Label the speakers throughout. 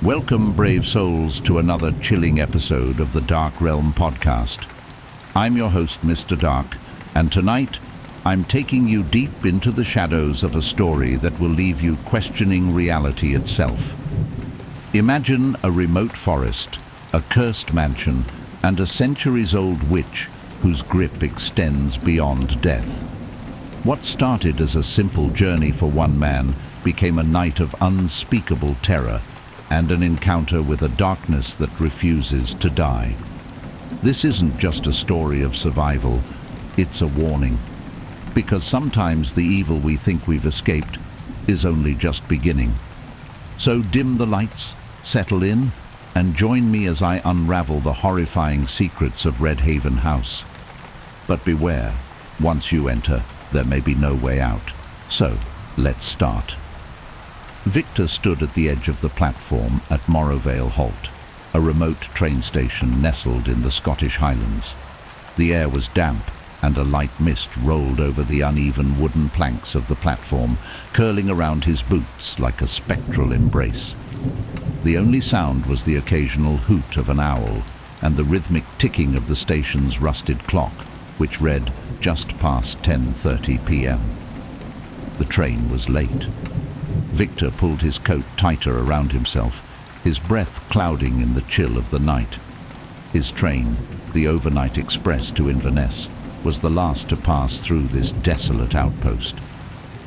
Speaker 1: Welcome, brave souls, to another chilling episode of the Dark Realm podcast. I'm your host, Mr. Dark, and tonight I'm taking you deep into the shadows of a story that will leave you questioning reality itself. Imagine a remote forest, a cursed mansion, and a centuries-old witch whose grip extends beyond death. What started as a simple journey for one man became a night of unspeakable terror and an encounter with a darkness that refuses to die. This isn't just a story of survival, it's a warning. Because sometimes the evil we think we've escaped is only just beginning. So dim the lights, settle in, and join me as I unravel the horrifying secrets of Red Haven House. But beware, once you enter, there may be no way out. So, let's start. Victor stood at the edge of the platform at Morrowvale Halt, a remote train station nestled in the Scottish Highlands. The air was damp, and a light mist rolled over the uneven wooden planks of the platform, curling around his boots like a spectral embrace. The only sound was the occasional hoot of an owl and the rhythmic ticking of the station's rusted clock, which read just past 10:30 p.m. The train was late. Victor pulled his coat tighter around himself, his breath clouding in the chill of the night. His train, the overnight express to Inverness, was the last to pass through this desolate outpost.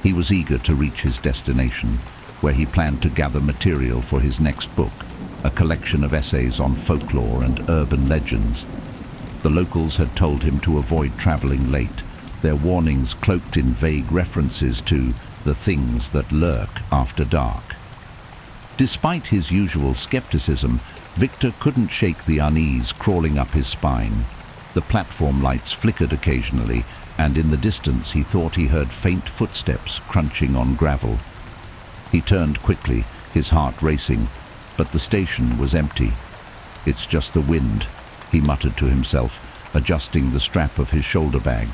Speaker 1: He was eager to reach his destination, where he planned to gather material for his next book, a collection of essays on folklore and urban legends. The locals had told him to avoid traveling late, their warnings cloaked in vague references to the things that lurk after dark. Despite his usual skepticism, Victor couldn't shake the unease crawling up his spine. The platform lights flickered occasionally, and in the distance he thought he heard faint footsteps crunching on gravel. He turned quickly, his heart racing, but the station was empty. "It's just the wind," he muttered to himself, adjusting the strap of his shoulder bag.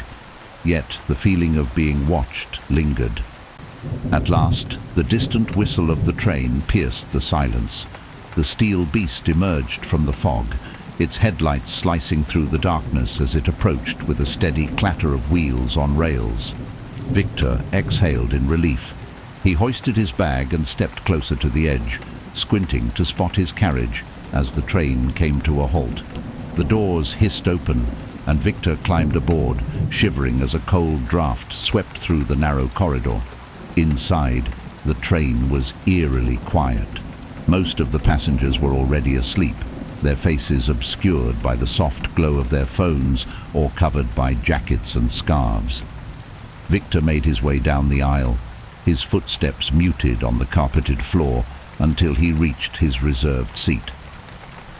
Speaker 1: Yet the feeling of being watched lingered. At last, the distant whistle of the train pierced the silence. The steel beast emerged from the fog, its headlights slicing through the darkness as it approached with a steady clatter of wheels on rails. Victor exhaled in relief. He hoisted his bag and stepped closer to the edge, squinting to spot his carriage as the train came to a halt. The doors hissed open, and Victor climbed aboard, shivering as a cold draft swept through the narrow corridor. Inside, the train was eerily quiet. Most of the passengers were already asleep, their faces obscured by the soft glow of their phones or covered by jackets and scarves. Victor made his way down the aisle, his footsteps muted on the carpeted floor until he reached his reserved seat.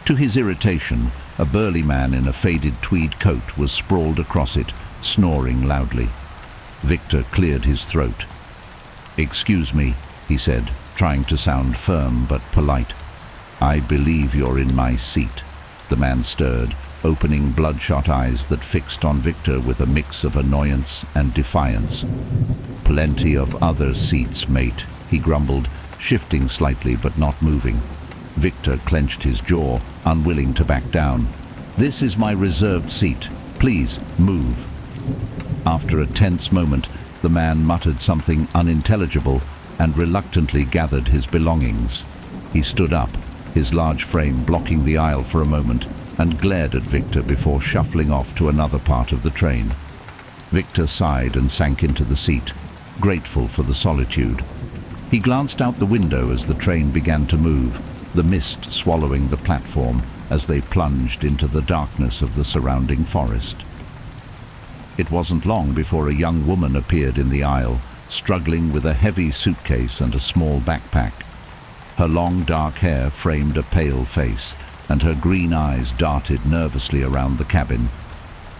Speaker 1: To his irritation, a burly man in a faded tweed coat was sprawled across it, snoring loudly. Victor cleared his throat. "Excuse me," he said, trying to sound firm but polite. "I believe you're in my seat." The man stirred, opening bloodshot eyes that fixed on Victor with a mix of annoyance and defiance. "Plenty of other seats, mate," he grumbled, shifting slightly but not moving. Victor clenched his jaw, unwilling to back down. "This is my reserved seat. Please, move." After a tense moment, the man muttered something unintelligible and reluctantly gathered his belongings. He stood up, his large frame blocking the aisle for a moment, and glared at Victor before shuffling off to another part of the train. Victor sighed and sank into the seat, grateful for the solitude. He glanced out the window as the train began to move, the mist swallowing the platform as they plunged into the darkness of the surrounding forest. It wasn't long before a young woman appeared in the aisle, struggling with a heavy suitcase and a small backpack. Her long dark hair framed a pale face, and her green eyes darted nervously around the cabin.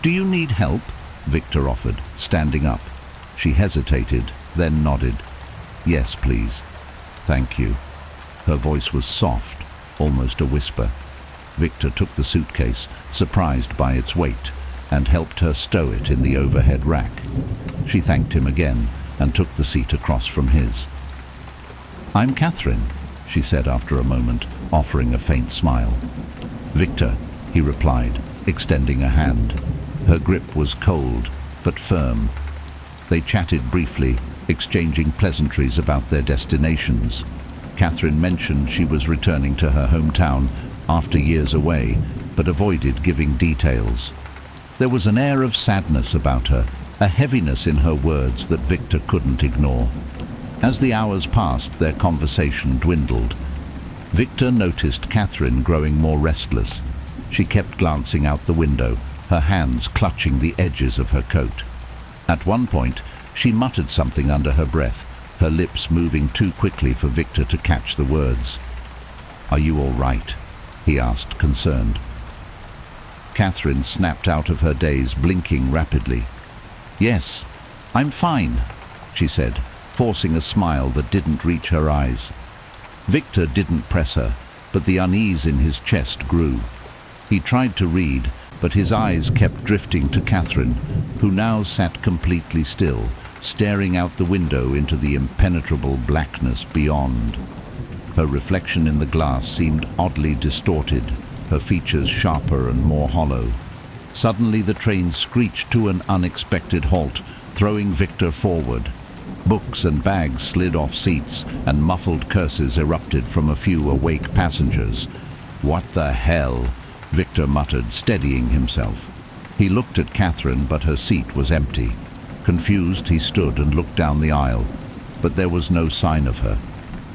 Speaker 1: "Do you need help?" Victor offered, standing up. She hesitated, then nodded. "Yes, please." "Thank you." Her voice was soft, almost a whisper. Victor took the suitcase, surprised by its weight, and helped her stow it in the overhead rack. She thanked him again and took the seat across from his. "I'm Catherine," she said after a moment, offering a faint smile. "Victor," he replied, extending a hand. Her grip was cold, but firm. They chatted briefly, exchanging pleasantries about their destinations. Catherine mentioned she was returning to her hometown after years away, but avoided giving details. There was an air of sadness about her, a heaviness in her words that Victor couldn't ignore. As the hours passed, their conversation dwindled. Victor noticed Catherine growing more restless. She kept glancing out the window, her hands clutching the edges of her coat. At one point, she muttered something under her breath, her lips moving too quickly for Victor to catch the words. "Are you all right?" he asked, concerned. Catherine snapped out of her daze, blinking rapidly. "Yes, I'm fine," she said, forcing a smile that didn't reach her eyes. Victor didn't press her, but the unease in his chest grew. He tried to read, but his eyes kept drifting to Catherine, who now sat completely still, staring out the window into the impenetrable blackness beyond. Her reflection in the glass seemed oddly distorted, her features sharper and more hollow. Suddenly the train screeched to an unexpected halt, throwing Victor forward. Books and bags slid off seats, and muffled curses erupted from a few awake passengers. "What the hell?" Victor muttered, steadying himself. He looked at Catherine, but her seat was empty. Confused, he stood and looked down the aisle, but there was no sign of her.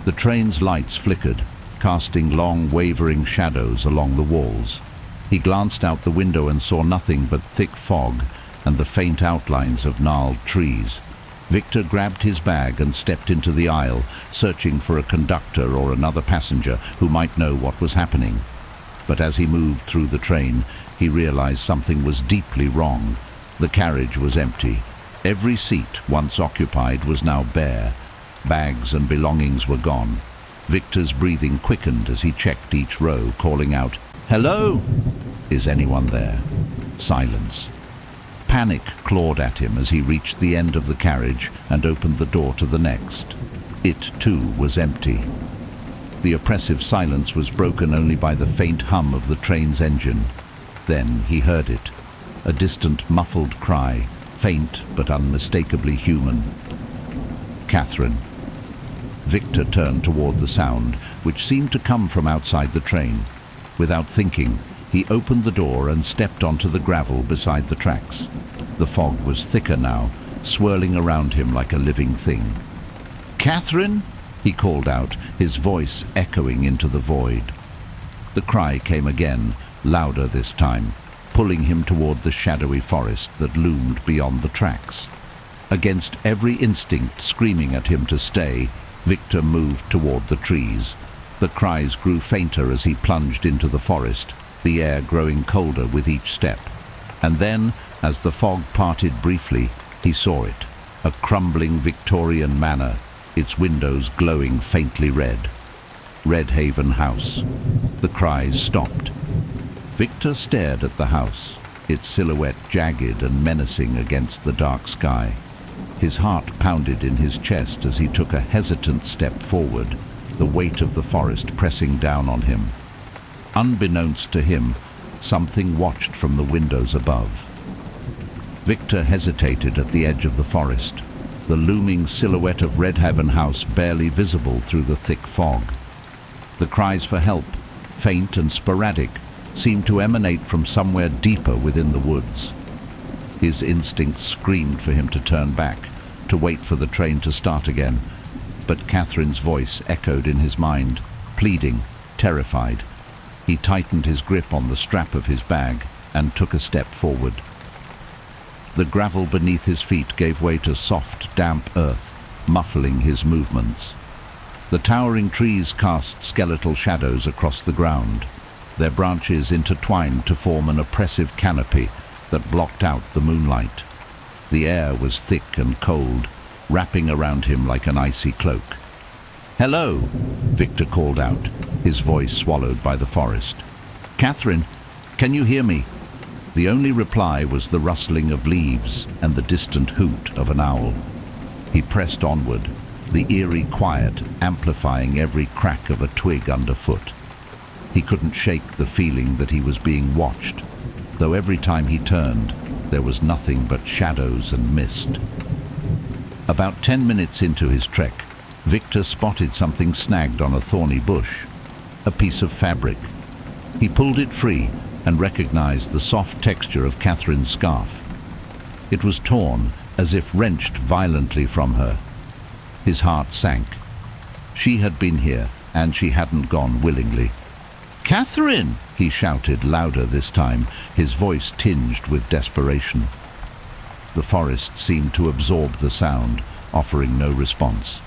Speaker 1: The train's lights flickered, casting long, wavering shadows along the walls. He glanced out the window and saw nothing but thick fog and the faint outlines of gnarled trees. Victor grabbed his bag and stepped into the aisle, searching for a conductor or another passenger who might know what was happening. But as he moved through the train, he realized something was deeply wrong. The carriage was empty. Every seat once occupied was now bare. Bags and belongings were gone. Victor's breathing quickened as he checked each row, calling out, "Hello? Is anyone there?" Silence. Panic clawed at him as he reached the end of the carriage and opened the door to the next. It, too, was empty. The oppressive silence was broken only by the faint hum of the train's engine. Then he heard it, a distant, muffled cry, faint but unmistakably human. "Catherine." Victor turned toward the sound, which seemed to come from outside the train. Without thinking, he opened the door and stepped onto the gravel beside the tracks. The fog was thicker now, swirling around him like a living thing. "Catherine?" he called out, his voice echoing into the void. The cry came again, louder this time, pulling him toward the shadowy forest that loomed beyond the tracks. Against every instinct screaming at him to stay, Victor moved toward the trees. The cries grew fainter as he plunged into the forest, the air growing colder with each step. And then, as the fog parted briefly, he saw it, a crumbling Victorian manor, its windows glowing faintly red. Red Haven House. The cries stopped. Victor stared at the house, its silhouette jagged and menacing against the dark sky. His heart pounded in his chest as he took a hesitant step forward, the weight of the forest pressing down on him. Unbeknownst to him, something watched from the windows above. Victor hesitated at the edge of the forest, the looming silhouette of Red Haven House barely visible through the thick fog. The cries for help, faint and sporadic, seemed to emanate from somewhere deeper within the woods. His instincts screamed for him to turn back, to wait for the train to start again. But Catherine's voice echoed in his mind, pleading, terrified. He tightened his grip on the strap of his bag and took a step forward. The gravel beneath his feet gave way to soft, damp earth, muffling his movements. The towering trees cast skeletal shadows across the ground, their branches intertwined to form an oppressive canopy that blocked out the moonlight. The air was thick and cold, wrapping around him like an icy cloak. "Hello," Victor called out, his voice swallowed by the forest. "Catherine, can you hear me?" The only reply was the rustling of leaves and the distant hoot of an owl. He pressed onward, the eerie quiet amplifying every crack of a twig underfoot. He couldn't shake the feeling that he was being watched, though every time he turned, there was nothing but shadows and mist. About 10 minutes into his trek, Victor spotted something snagged on a thorny bush, a piece of fabric. He pulled it free and recognized the soft texture of Catherine's scarf. It was torn, as if wrenched violently from her. His heart sank. She had been here, and she hadn't gone willingly. "Catherine!" he shouted, louder this time, his voice tinged with desperation. The forest seemed to absorb the sound, offering no response.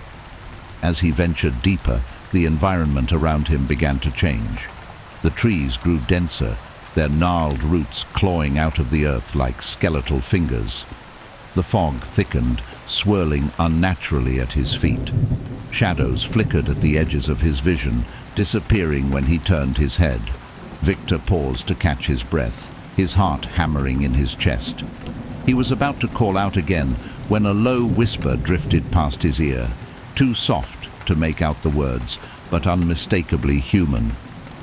Speaker 1: As he ventured deeper, the environment around him began to change. The trees grew denser, their gnarled roots clawing out of the earth like skeletal fingers. The fog thickened, swirling unnaturally at his feet. Shadows flickered at the edges of his vision, disappearing when he turned his head. Victor paused to catch his breath, his heart hammering in his chest. He was about to call out again when a low whisper drifted past his ear, too soft to make out the words, but unmistakably human.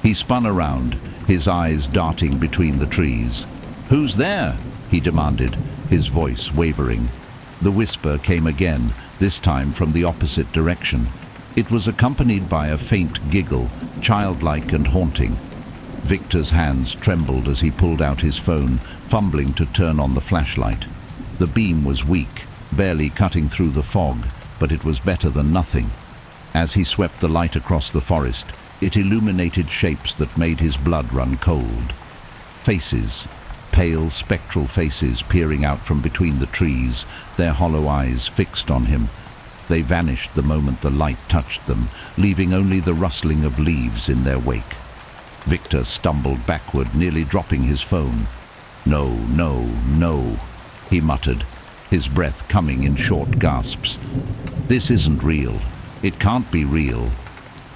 Speaker 1: He spun around, his eyes darting between the trees. "Who's there?" he demanded, his voice wavering. The whisper came again, this time from the opposite direction. It was accompanied by a faint giggle, childlike and haunting. Victor's hands trembled as he pulled out his phone, fumbling to turn on the flashlight. The beam was weak, barely cutting through the fog, but it was better than nothing. As he swept the light across the forest, it illuminated shapes that made his blood run cold. Faces, pale, spectral faces peering out from between the trees, their hollow eyes fixed on him. They vanished the moment the light touched them, leaving only the rustling of leaves in their wake. Victor stumbled backward, nearly dropping his phone. "No, no, no," he muttered, his breath coming in short gasps. "This isn't real. It can't be real."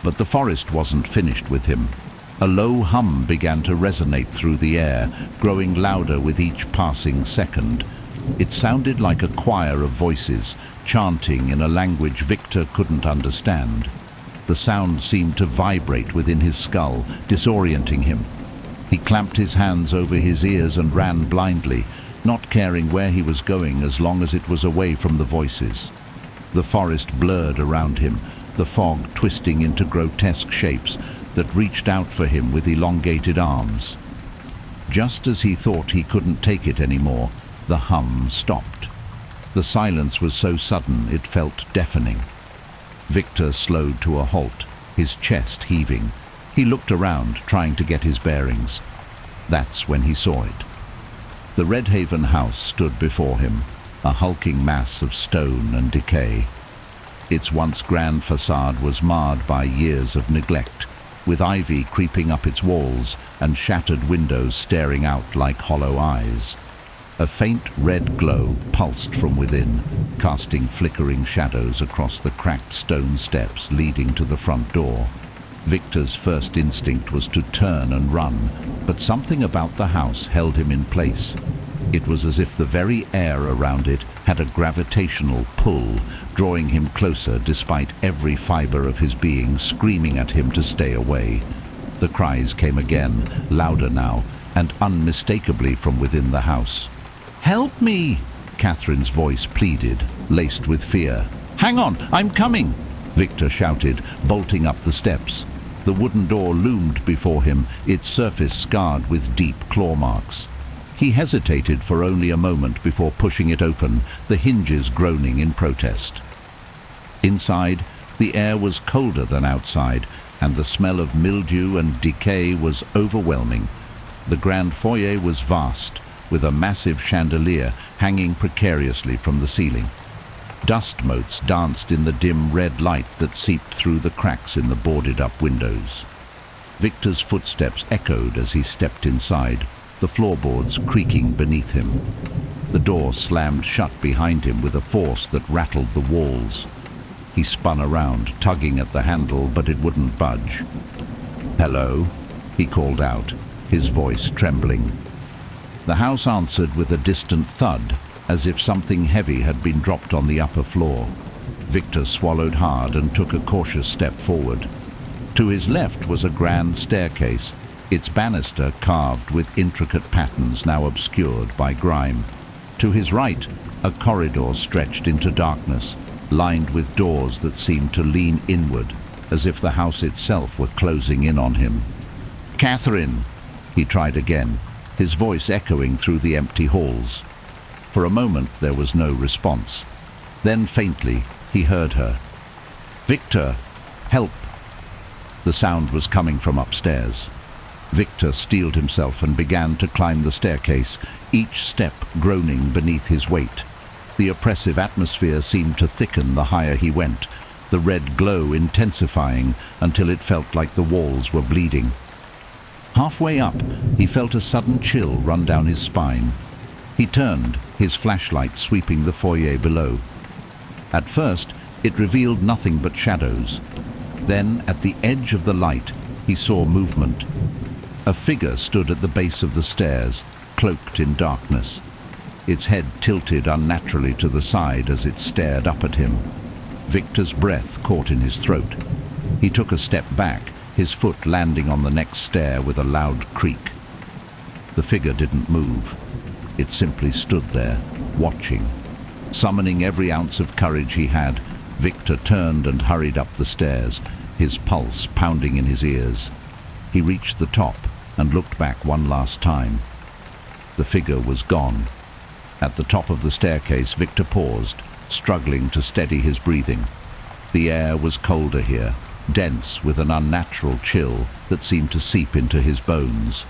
Speaker 1: But the forest wasn't finished with him. A low hum began to resonate through the air, growing louder with each passing second. It sounded like a choir of voices, chanting in a language Victor couldn't understand. The sound seemed to vibrate within his skull, disorienting him. He clamped his hands over his ears and ran blindly, not caring where he was going as long as it was away from the voices. The forest blurred around him, the fog twisting into grotesque shapes that reached out for him with elongated arms. Just as he thought he couldn't take it anymore, the hum stopped. The silence was so sudden it felt deafening. Victor slowed to a halt, his chest heaving. He looked around, trying to get his bearings. That's when he saw it. The Redhaven house stood before him, a hulking mass of stone and decay. Its once grand facade was marred by years of neglect, with ivy creeping up its walls and shattered windows staring out like hollow eyes. A faint red glow pulsed from within, casting flickering shadows across the cracked stone steps leading to the front door. Victor's first instinct was to turn and run, but something about the house held him in place. It was as if the very air around it had a gravitational pull, drawing him closer despite every fiber of his being screaming at him to stay away. The cries came again, louder now, and unmistakably from within the house. "Help me!" Catherine's voice pleaded, laced with fear. "Hang on, I'm coming!" Victor shouted, bolting up the steps. The wooden door loomed before him, its surface scarred with deep claw marks. He hesitated for only a moment before pushing it open, the hinges groaning in protest. Inside, the air was colder than outside, and the smell of mildew and decay was overwhelming. The grand foyer was vast, with a massive chandelier hanging precariously from the ceiling. Dust motes danced in the dim red light that seeped through the cracks in the boarded-up windows. Victor's footsteps echoed as he stepped inside, the floorboards creaking beneath him. The door slammed shut behind him with a force that rattled the walls. He spun around, tugging at the handle, but it wouldn't budge. "Hello?" he called out, his voice trembling. The house answered with a distant thud, as if something heavy had been dropped on the upper floor. Victor swallowed hard and took a cautious step forward. To his left was a grand staircase, its banister carved with intricate patterns now obscured by grime. To his right, a corridor stretched into darkness, lined with doors that seemed to lean inward, as if the house itself were closing in on him. "Catherine!" he tried again, his voice echoing through the empty halls. For a moment there was no response. Then faintly he heard her. "Victor! Help!" The sound was coming from upstairs. Victor steeled himself and began to climb the staircase, each step groaning beneath his weight. The oppressive atmosphere seemed to thicken the higher he went, the red glow intensifying until it felt like the walls were bleeding. Halfway up, he felt a sudden chill run down his spine. He turned, his flashlight sweeping the foyer below. At first, it revealed nothing but shadows. Then, at the edge of the light, he saw movement. A figure stood at the base of the stairs, cloaked in darkness. Its head tilted unnaturally to the side as it stared up at him. Victor's breath caught in his throat. He took a step back, his foot landing on the next stair with a loud creak. The figure didn't move. It simply stood there, watching. Summoning every ounce of courage he had, Victor turned and hurried up the stairs, his pulse pounding in his ears. He reached the top and looked back one last time. The figure was gone. At the top of the staircase, Victor paused, struggling to steady his breathing. The air was colder here, dense with an unnatural chill that seemed to seep into his bones.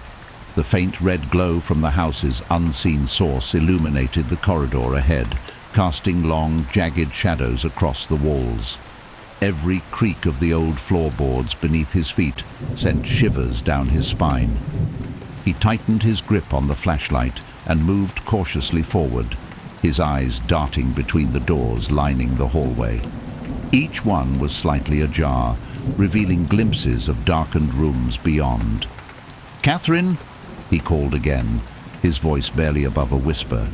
Speaker 1: The faint red glow from the house's unseen source illuminated the corridor ahead, casting long, jagged shadows across the walls. Every creak of the old floorboards beneath his feet sent shivers down his spine. He tightened his grip on the flashlight and moved cautiously forward, his eyes darting between the doors lining the hallway. Each one was slightly ajar, revealing glimpses of darkened rooms beyond. "Catherine!" he called again, his voice barely above a whisper.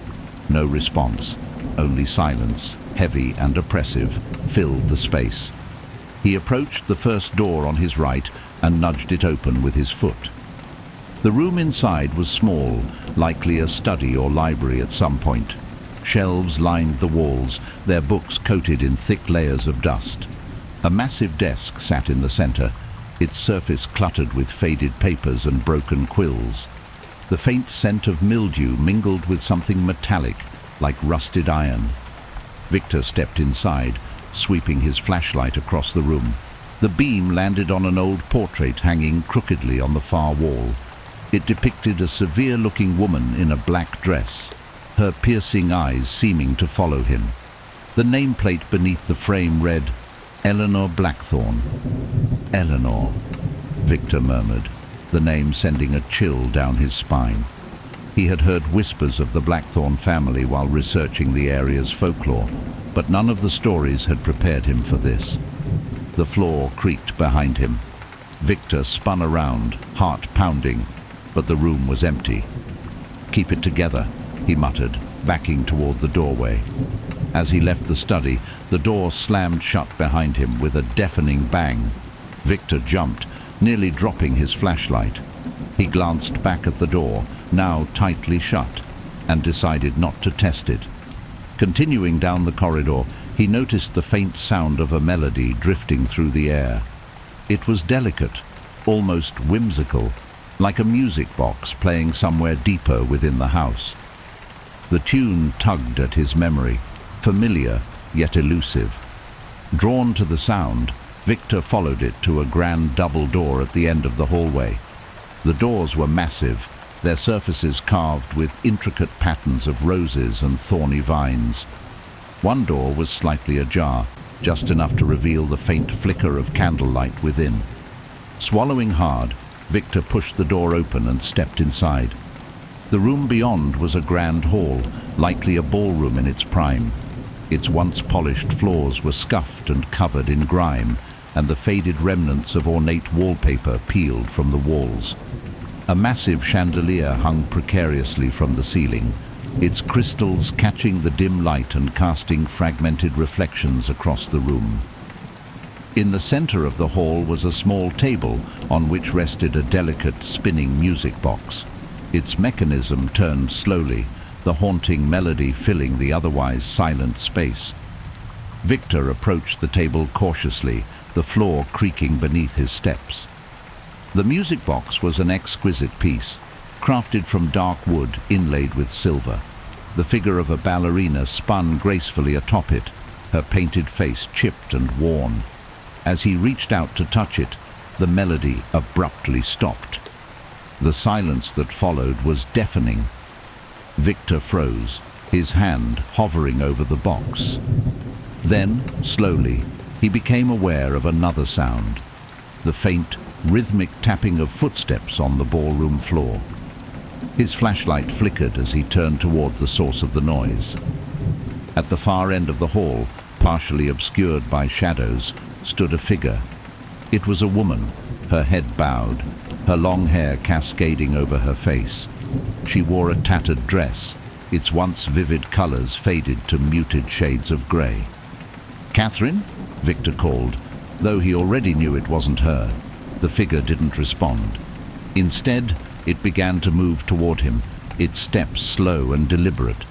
Speaker 1: No response, only silence, heavy and oppressive, filled the space. He approached the first door on his right and nudged it open with his foot. The room inside was small, likely a study or library at some point. Shelves lined the walls, their books coated in thick layers of dust. A massive desk sat in the center, its surface cluttered with faded papers and broken quills. The faint scent of mildew mingled with something metallic, like rusted iron. Victor stepped inside, sweeping his flashlight across the room. The beam landed on an old portrait hanging crookedly on the far wall. It depicted a severe-looking woman in a black dress, her piercing eyes seeming to follow him. The nameplate beneath the frame read, "Eleanor Blackthorne." "Eleanor," Victor murmured, the name sending a chill down his spine. He had heard whispers of the Blackthorne family while researching the area's folklore, but none of the stories had prepared him for this. The floor creaked behind him. Victor spun around, heart pounding, but the room was empty. "Keep it together," he muttered, backing toward the doorway. As he left the study, the door slammed shut behind him with a deafening bang. Victor jumped, nearly dropping his flashlight. He glanced back at the door, now tightly shut, and decided not to test it. Continuing down the corridor, he noticed the faint sound of a melody drifting through the air. It was delicate, almost whimsical, like a music box playing somewhere deeper within the house. The tune tugged at his memory, familiar yet elusive. Drawn to the sound, Victor followed it to a grand double door at the end of the hallway. The doors were massive, their surfaces carved with intricate patterns of roses and thorny vines. One door was slightly ajar, just enough to reveal the faint flicker of candlelight within. Swallowing hard, Victor pushed the door open and stepped inside. The room beyond was a grand hall, likely a ballroom in its prime. Its once polished floors were scuffed and covered in grime, and the faded remnants of ornate wallpaper peeled from the walls. A massive chandelier hung precariously from the ceiling, its crystals catching the dim light and casting fragmented reflections across the room. In the center of the hall was a small table on which rested a delicate spinning music box. Its mechanism turned slowly, the haunting melody filling the otherwise silent space. Victor approached the table cautiously, the floor creaking beneath his steps. The music box was an exquisite piece, crafted from dark wood inlaid with silver. The figure of a ballerina spun gracefully atop it, her painted face chipped and worn. As he reached out to touch it, the melody abruptly stopped. The silence that followed was deafening. Victor froze, his hand hovering over the box. Then, slowly, he became aware of another sound, the faint, rhythmic tapping of footsteps on the ballroom floor. His flashlight flickered as he turned toward the source of the noise. At the far end of the hall, partially obscured by shadows, stood a figure. It was a woman, her head bowed, her long hair cascading over her face. She wore a tattered dress, its once vivid colors faded to muted shades of gray. "Catherine?" Victor called, though he already knew it wasn't her. The figure didn't respond. Instead, it began to move toward him, its steps slow and deliberate.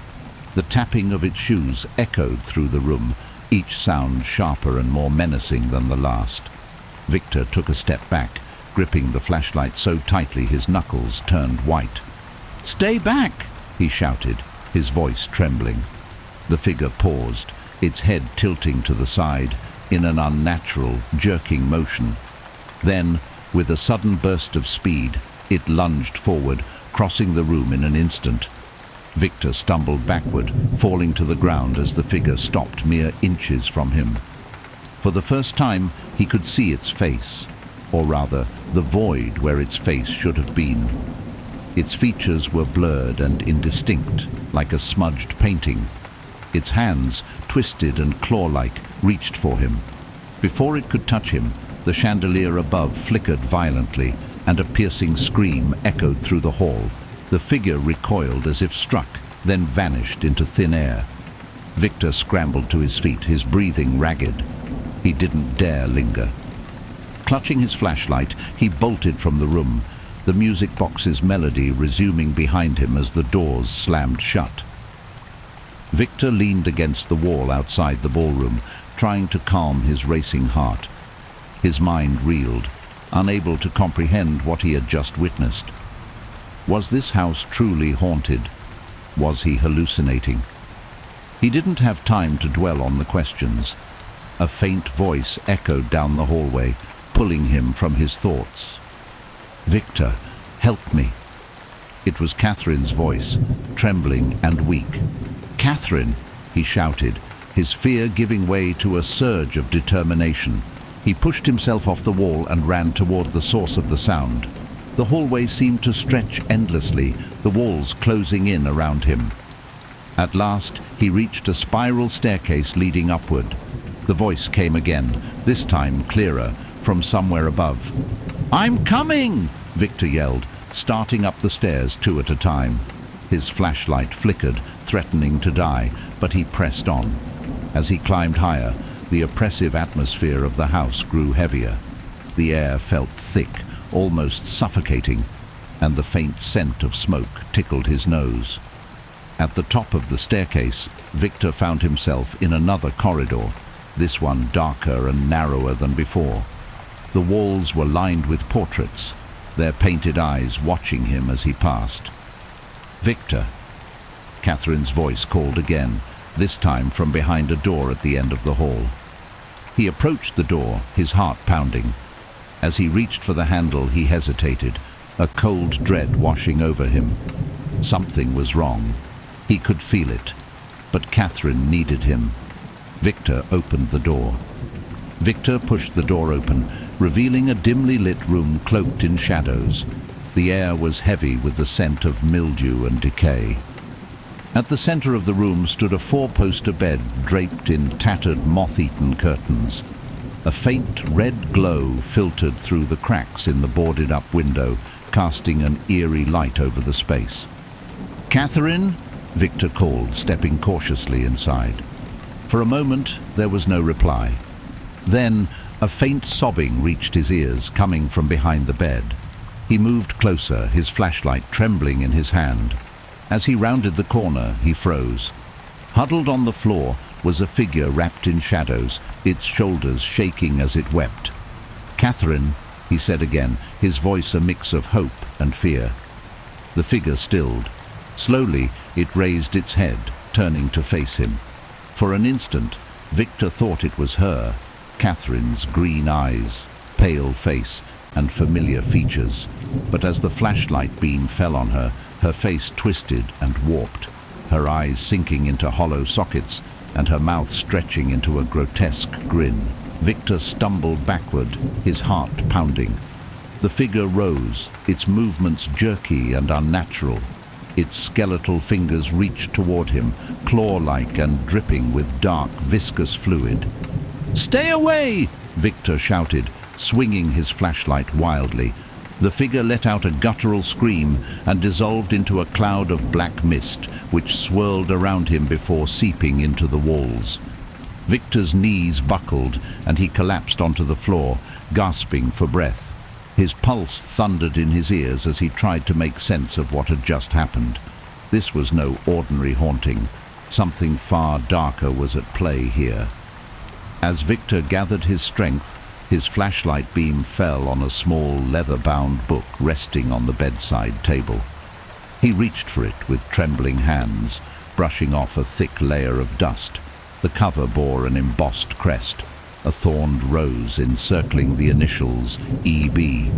Speaker 1: The tapping of its shoes echoed through the room, each sound sharper and more menacing than the last. Victor took a step back, gripping the flashlight so tightly his knuckles turned white. "Stay back!" he shouted, his voice trembling. The figure paused, its head tilting to the side in an unnatural, jerking motion. Then, with a sudden burst of speed, it lunged forward, crossing the room in an instant. Victor stumbled backward, falling to the ground as the figure stopped mere inches from him. For the first time, he could see its face, or rather, the void where its face should have been. Its features were blurred and indistinct, like a smudged painting. Its hands, twisted and claw-like, reached for him. Before it could touch him, the chandelier above flickered violently, and a piercing scream echoed through the hall. The figure recoiled as if struck, then vanished into thin air. Victor scrambled to his feet, his breathing ragged. He didn't dare linger. Clutching his flashlight, he bolted from the room, the music box's melody resuming behind him as the doors slammed shut. Victor leaned against the wall outside the ballroom, trying to calm his racing heart. His mind reeled, unable to comprehend what he had just witnessed. Was this house truly haunted? Was he hallucinating? He didn't have time to dwell on the questions. A faint voice echoed down the hallway, pulling him from his thoughts. "Victor, help me." It was Catherine's voice, trembling and weak. "Catherine!" he shouted, his fear giving way to a surge of determination. He pushed himself off the wall and ran toward the source of the sound. The hallway seemed to stretch endlessly, the walls closing in around him. At last, he reached a spiral staircase leading upward. The voice came again, this time clearer, from somewhere above. "I'm coming!" Victor yelled, starting up the stairs two at a time. His flashlight flickered, threatening to die, but he pressed on. As he climbed higher, the oppressive atmosphere of the house grew heavier. The air felt thick, almost suffocating, and the faint scent of smoke tickled his nose. At the top of the staircase, Victor found himself in another corridor, this one darker and narrower than before. The walls were lined with portraits, their painted eyes watching him as he passed. "Victor!" Catherine's voice called again, this time from behind a door at the end of the hall. He approached the door, his heart pounding. As he reached for the handle, he hesitated, a cold dread washing over him. Something was wrong. He could feel it. But Catherine needed him. Victor opened the door. Victor pushed the door open, revealing a dimly lit room cloaked in shadows. The air was heavy with the scent of mildew and decay. At the center of the room stood a four-poster bed draped in tattered, moth-eaten curtains. A faint red glow filtered through the cracks in the boarded-up window, casting an eerie light over the space. "Catherine?" Victor called, stepping cautiously inside. For a moment, there was no reply. Then, A faint sobbing reached his ears, coming from behind the bed. He moved closer, his flashlight trembling in his hand. As he rounded the corner, he froze. Huddled on the floor was a figure wrapped in shadows, its shoulders shaking as it wept. "Catherine," he said again, his voice a mix of hope and fear. The figure stilled. Slowly, it raised its head, turning to face him. For an instant, Victor thought it was her, Catherine's green eyes, pale face, and familiar features. But as the flashlight beam fell on her, her face twisted and warped, her eyes sinking into hollow sockets, and her mouth stretching into a grotesque grin. Victor stumbled backward, his heart pounding. The figure rose, its movements jerky and unnatural. Its skeletal fingers reached toward him, claw-like and dripping with dark, viscous fluid. "Stay away!" Victor shouted, swinging his flashlight wildly. The figure let out a guttural scream and dissolved into a cloud of black mist, which swirled around him before seeping into the walls. Victor's knees buckled, and he collapsed onto the floor, gasping for breath. His pulse thundered in his ears as he tried to make sense of what had just happened. This was no ordinary haunting. Something far darker was at play here. As Victor gathered his strength, his flashlight beam fell on a small leather-bound book resting on the bedside table. He reached for it with trembling hands, brushing off a thick layer of dust. The cover bore an embossed crest, a thorned rose encircling the initials E.B.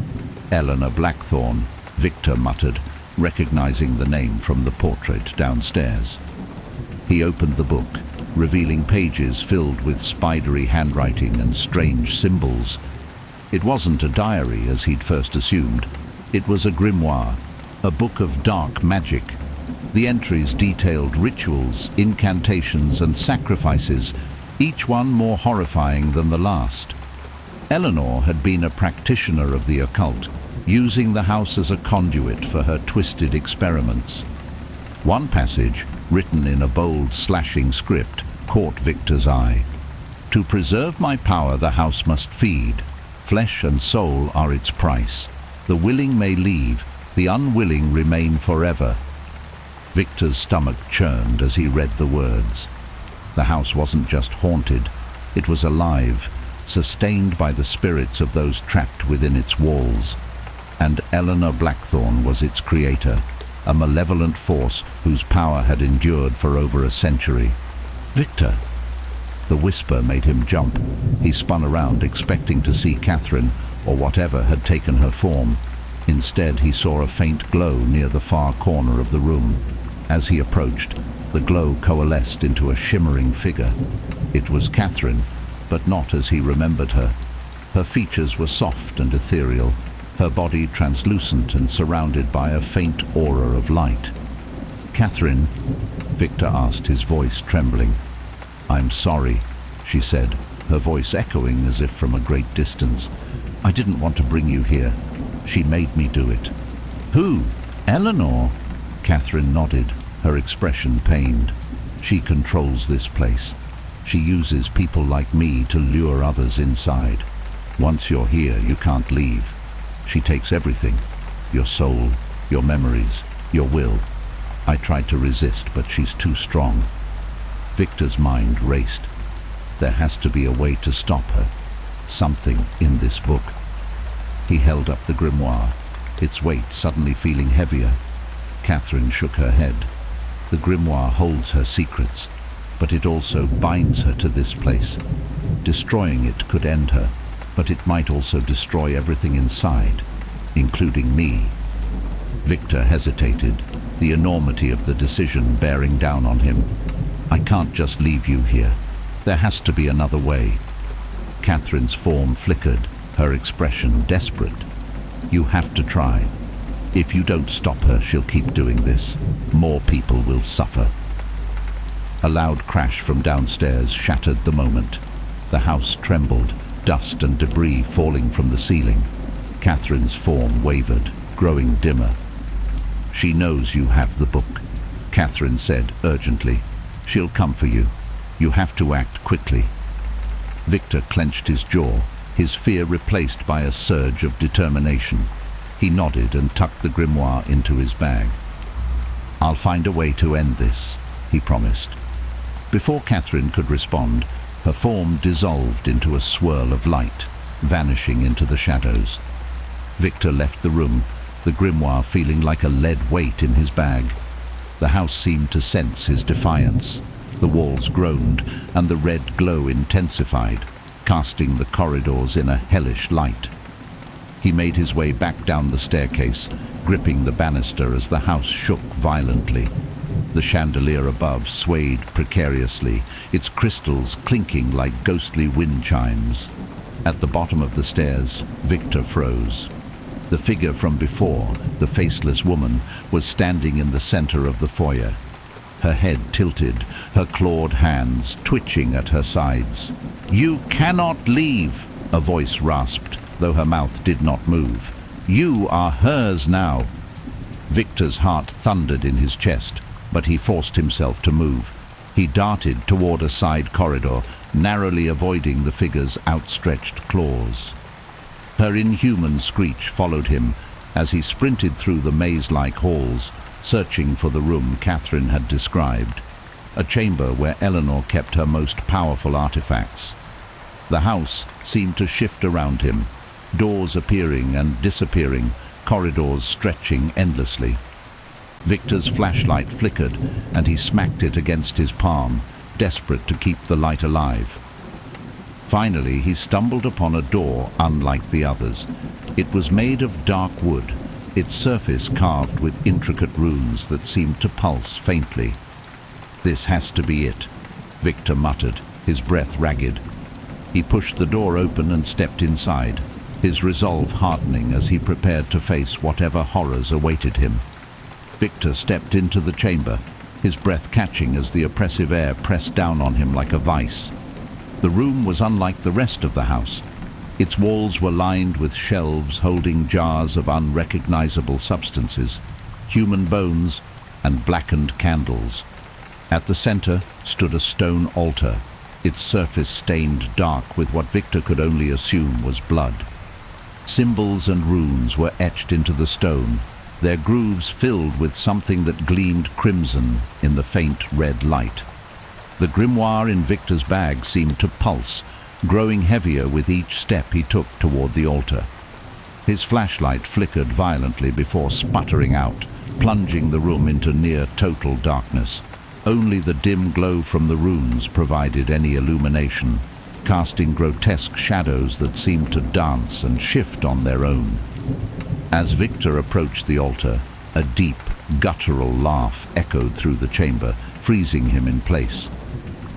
Speaker 1: "Eleanor Blackthorne," Victor muttered, recognizing the name from the portrait downstairs. He opened the book, revealing pages filled with spidery handwriting and strange symbols. It wasn't a diary, as he'd first assumed. It was a grimoire, a book of dark magic. The entries detailed rituals, incantations, and sacrifices, each one more horrifying than the last. Eleanor had been a practitioner of the occult, using the house as a conduit for her twisted experiments. One passage, written in a bold, slashing script, caught Victor's eye. "To preserve my power the house must feed. Flesh and soul are its price. The willing may leave, the unwilling remain forever." Victor's stomach churned as he read the words. The house wasn't just haunted, it was alive, sustained by the spirits of those trapped within its walls. And Eleanor Blackthorne was its creator, a malevolent force whose power had endured for over a century. "Victor!" The whisper made him jump. He spun around, expecting to see Catherine, or whatever had taken her form. Instead, he saw a faint glow near the far corner of the room. As he approached, the glow coalesced into a shimmering figure. It was Catherine, but not as he remembered her. Her features were soft and ethereal, her body translucent and surrounded by a faint aura of light. "Catherine?" Victor asked, his voice trembling. "I'm sorry," she said, her voice echoing as if from a great distance. "I didn't want to bring you here. She made me do it." "Who? Eleanor?" Catherine nodded, her expression pained. "She controls this place. She uses people like me to lure others inside. Once you're here, you can't leave. She takes everything. Your soul, your memories, your will. I tried to resist, but she's too strong." Victor's mind raced. There has to be a way to stop her. Something in this book. He held up the grimoire, its weight suddenly feeling heavier. Catherine shook her head. "The grimoire holds her secrets, but it also binds her to this place. Destroying it could end her, but it might also destroy everything inside, including me." Victor hesitated, the enormity of the decision bearing down on him. "I can't just leave you here. There has to be another way." Catherine's form flickered, her expression desperate. "You have to try. If you don't stop her, she'll keep doing this. More people will suffer." A loud crash from downstairs shattered the moment. The house trembled, dust and debris falling from the ceiling. Catherine's form wavered, growing dimmer. "She knows you have the book," Catherine said urgently. "She'll come for you. You have to act quickly." Victor clenched his jaw, his fear replaced by a surge of determination. He nodded and tucked the grimoire into his bag. "I'll find a way to end this," he promised. Before Catherine could respond, her form dissolved into a swirl of light, vanishing into the shadows. Victor left the room, the grimoire feeling like a lead weight in his bag. The house seemed to sense his defiance. The walls groaned, and the red glow intensified, casting the corridors in a hellish light. He made his way back down the staircase, gripping the banister as the house shook violently. The chandelier above swayed precariously, its crystals clinking like ghostly wind chimes. At the bottom of the stairs, Victor froze. The figure from before, the faceless woman, was standing in the center of the foyer. Her head tilted, her clawed hands twitching at her sides. "You cannot leave," a voice rasped, though her mouth did not move. "You are hers now." Victor's heart thundered in his chest, but he forced himself to move. He darted toward a side corridor, narrowly avoiding the figure's outstretched claws. Her inhuman screech followed him as he sprinted through the maze-like halls, searching for the room Catherine had described, a chamber where Eleanor kept her most powerful artifacts. The house seemed to shift around him, doors appearing and disappearing, corridors stretching endlessly. Victor's flashlight flickered, and he smacked it against his palm, desperate to keep the light alive. Finally, he stumbled upon a door unlike the others. It was made of dark wood, its surface carved with intricate runes that seemed to pulse faintly. "This has to be it," Victor muttered, his breath ragged. He pushed the door open and stepped inside, his resolve hardening as he prepared to face whatever horrors awaited him. Victor stepped into the chamber, his breath catching as the oppressive air pressed down on him like a vice. The room was unlike the rest of the house. Its walls were lined with shelves holding jars of unrecognizable substances, human bones, and blackened candles. At the center stood a stone altar, its surface stained dark with what Victor could only assume was blood. Symbols and runes were etched into the stone, their grooves filled with something that gleamed crimson in the faint red light. The grimoire in Victor's bag seemed to pulse, growing heavier with each step he took toward the altar. His flashlight flickered violently before sputtering out, plunging the room into near-total darkness. Only the dim glow from the runes provided any illumination, casting grotesque shadows that seemed to dance and shift on their own. As Victor approached the altar, a deep, guttural laugh echoed through the chamber, freezing him in place.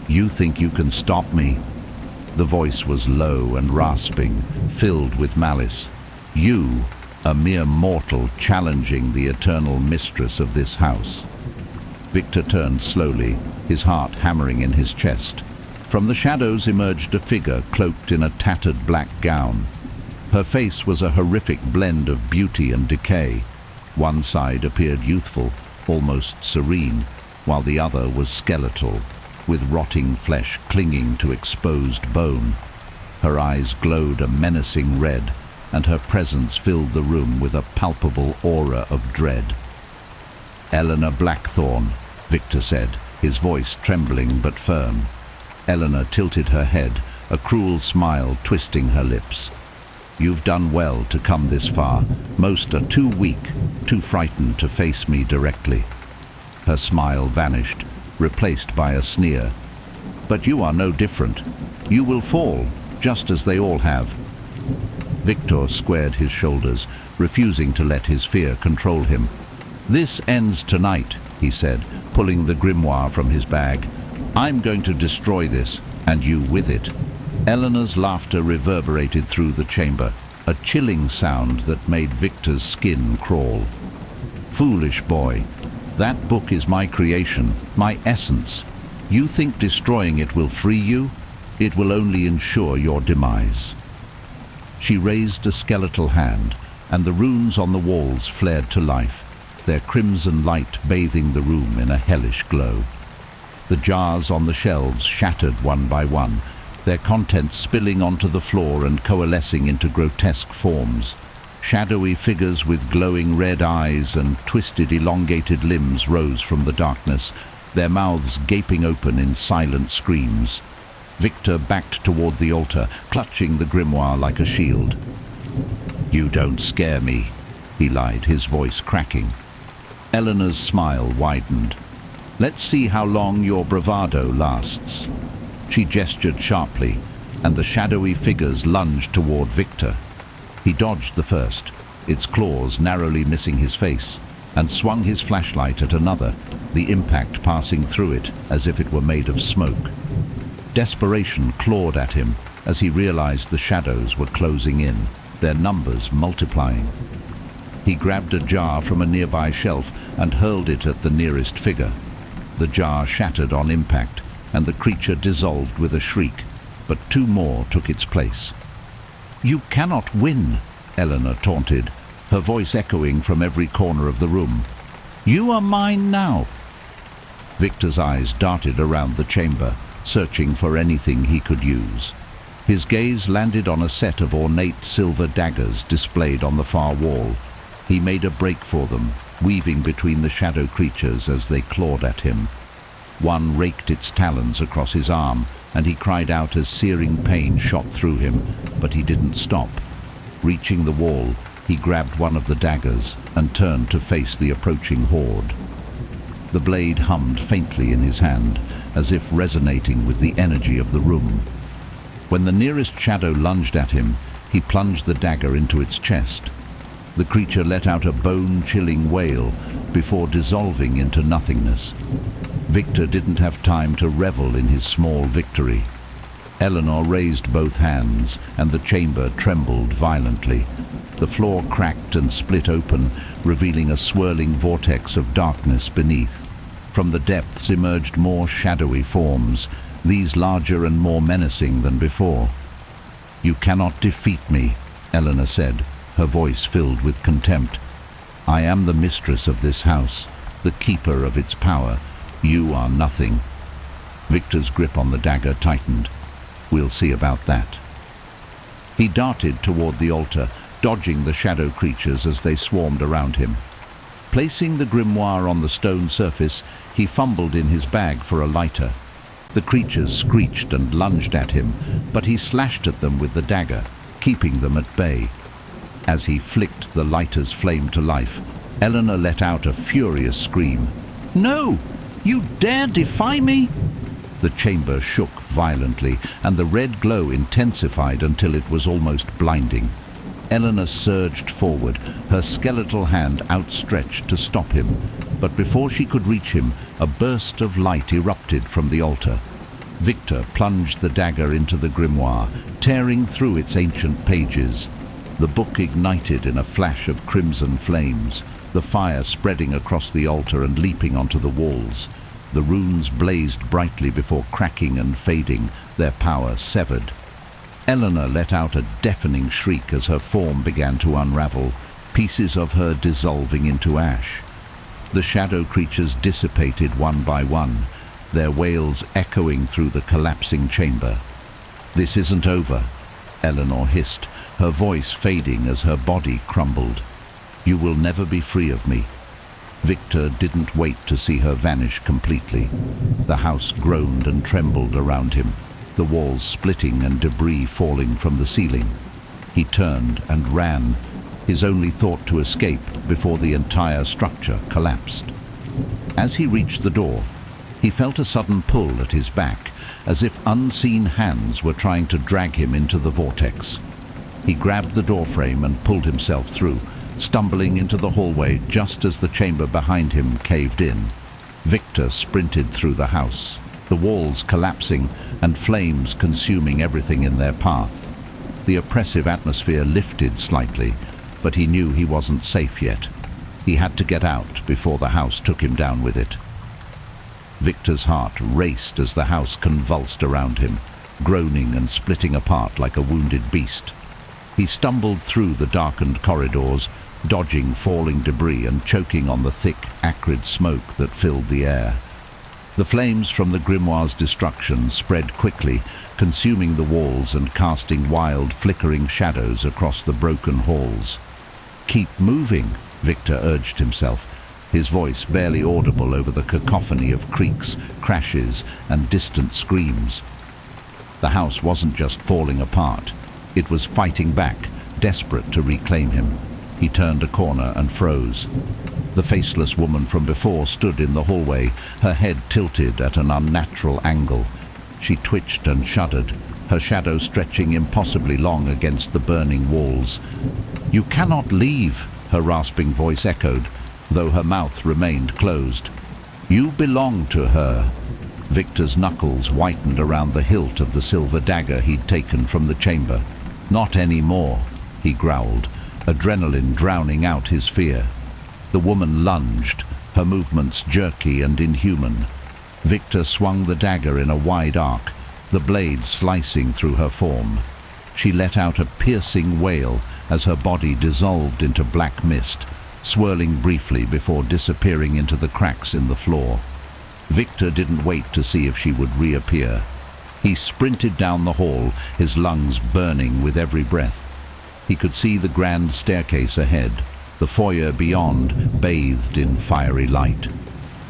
Speaker 1: "You think you can stop me?" The voice was low and rasping, filled with malice. "You, a mere mortal challenging the eternal mistress of this house." Victor turned slowly, his heart hammering in his chest. From the shadows emerged a figure cloaked in a tattered black gown. Her face was a horrific blend of beauty and decay. One side appeared youthful, almost serene, while the other was skeletal, with rotting flesh clinging to exposed bone. Her eyes glowed a menacing red, and her presence filled the room with a palpable aura of dread. "Eleanor Blackthorne," Victor said, his voice trembling but firm. Eleanor tilted her head, a cruel smile twisting her lips. "You've done well to come this far. Most are too weak, too frightened to face me directly." Her smile vanished, replaced by a sneer. "But you are no different. You will fall, just as they all have." Victor squared his shoulders, refusing to let his fear control him. "This ends tonight," he said, pulling the grimoire from his bag. "I'm going to destroy this, and you with it." Eleanor's laughter reverberated through the chamber, a chilling sound that made Victor's skin crawl. "Foolish boy, that book is my creation, my essence. You think destroying it will free you? It will only ensure your demise." She raised a skeletal hand, and the runes on the walls flared to life, their crimson light bathing the room in a hellish glow. The jars on the shelves shattered one by one, their contents spilling onto the floor and coalescing into grotesque forms. Shadowy figures with glowing red eyes and twisted, elongated limbs rose from the darkness, their mouths gaping open in silent screams. Victor backed toward the altar, clutching the grimoire like a shield. "You don't scare me," he lied, his voice cracking. Eleanor's smile widened. "Let's see how long your bravado lasts." She gestured sharply, and the shadowy figures lunged toward Victor. He dodged the first, its claws narrowly missing his face, and swung his flashlight at another, the impact passing through it as if it were made of smoke. Desperation clawed at him as he realized the shadows were closing in, their numbers multiplying. He grabbed a jar from a nearby shelf and hurled it at the nearest figure. The jar shattered on impact, and the creature dissolved with a shriek, but two more took its place. "You cannot win," Eleanor taunted, her voice echoing from every corner of the room. "You are mine now." Victor's eyes darted around the chamber, searching for anything he could use. His gaze landed on a set of ornate silver daggers displayed on the far wall. He made a break for them, weaving between the shadow creatures as they clawed at him. One raked its talons across his arm, and he cried out as searing pain shot through him, but he didn't stop. Reaching the wall, he grabbed one of the daggers and turned to face the approaching horde. The blade hummed faintly in his hand, as if resonating with the energy of the room. When the nearest shadow lunged at him, he plunged the dagger into its chest. The creature let out a bone-chilling wail before dissolving into nothingness. Victor didn't have time to revel in his small victory. Eleanor raised both hands, and the chamber trembled violently. The floor cracked and split open, revealing a swirling vortex of darkness beneath. From the depths emerged more shadowy forms, these larger and more menacing than before. "You cannot defeat me," Eleanor said, her voice filled with contempt. "I am the mistress of this house, the keeper of its power. You are nothing." Victor's grip on the dagger tightened. "We'll see about that." He darted toward the altar, dodging the shadow creatures as they swarmed around him. Placing the grimoire on the stone surface, he fumbled in his bag for a lighter. The creatures screeched and lunged at him, but he slashed at them with the dagger, keeping them at bay. As he flicked the lighter's flame to life, Eleanor let out a furious scream. "No! You dare defy me?" The chamber shook violently, and the red glow intensified until it was almost blinding. Eleanor surged forward, her skeletal hand outstretched to stop him, but before she could reach him, a burst of light erupted from the altar. Victor plunged the dagger into the grimoire, tearing through its ancient pages. The book ignited in a flash of crimson flames, the fire spreading across the altar and leaping onto the walls. The runes blazed brightly before cracking and fading, their power severed. Eleanor let out a deafening shriek as her form began to unravel, pieces of her dissolving into ash. The shadow creatures dissipated one by one, their wails echoing through the collapsing chamber. "This isn't over," Eleanor hissed, her voice fading as her body crumbled. "You will never be free of me." Victor didn't wait to see her vanish completely. The house groaned and trembled around him, the walls splitting and debris falling from the ceiling. He turned and ran, his only thought to escape before the entire structure collapsed. As he reached the door, he felt a sudden pull at his back, as if unseen hands were trying to drag him into the vortex. He grabbed the doorframe and pulled himself through, stumbling into the hallway just as the chamber behind him caved in. Victor sprinted through the house, the walls collapsing and flames consuming everything in their path. The oppressive atmosphere lifted slightly, but he knew he wasn't safe yet. He had to get out before the house took him down with it. Victor's heart raced as the house convulsed around him, groaning and splitting apart like a wounded beast. He stumbled through the darkened corridors, dodging falling debris and choking on the thick, acrid smoke that filled the air. The flames from the grimoire's destruction spread quickly, consuming the walls and casting wild, flickering shadows across the broken halls. "Keep moving," Victor urged himself, his voice barely audible over the cacophony of creaks, crashes, and distant screams. The house wasn't just falling apart. It was fighting back, desperate to reclaim him. He turned a corner and froze. The faceless woman from before stood in the hallway, her head tilted at an unnatural angle. She twitched and shuddered, her shadow stretching impossibly long against the burning walls. "You cannot leave," her rasping voice echoed, though her mouth remained closed. "You belong to her." Victor's knuckles whitened around the hilt of the silver dagger he'd taken from the chamber. "Not anymore," he growled, adrenaline drowning out his fear. The woman lunged, her movements jerky and inhuman. Victor swung the dagger in a wide arc, the blade slicing through her form. She let out a piercing wail as her body dissolved into black mist, swirling briefly before disappearing into the cracks in the floor. Victor didn't wait to see if she would reappear. He sprinted down the hall, his lungs burning with every breath. He could see the grand staircase ahead, the foyer beyond bathed in fiery light.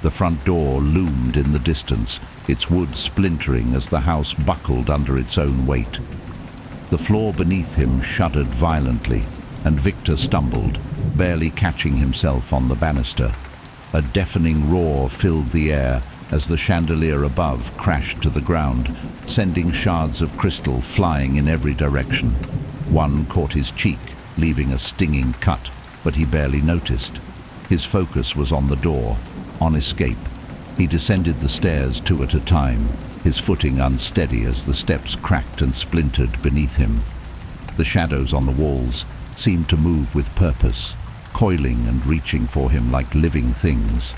Speaker 1: The front door loomed in the distance, its wood splintering as the house buckled under its own weight. The floor beneath him shuddered violently, and Victor stumbled, barely catching himself on the banister. A deafening roar filled the air as the chandelier above crashed to the ground, sending shards of crystal flying in every direction. One caught his cheek, leaving a stinging cut, but he barely noticed. His focus was on the door, on escape. He descended the stairs 2 at a time, his footing unsteady as the steps cracked and splintered beneath him. The shadows on the walls seemed to move with purpose, coiling and reaching for him like living things.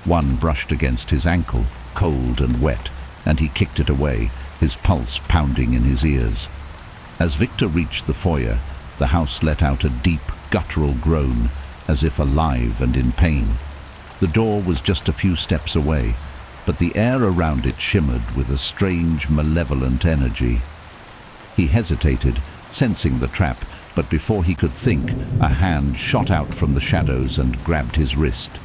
Speaker 1: One brushed against his ankle, cold and wet, and he kicked it away, his pulse pounding in his ears. As Victor reached the foyer, the house let out a deep, guttural groan, as if alive and in pain. The door was just a few steps away, but the air around it shimmered with a strange, malevolent energy. He hesitated, sensing the trap, but before he could think, a hand shot out from the shadows and grabbed his wrist.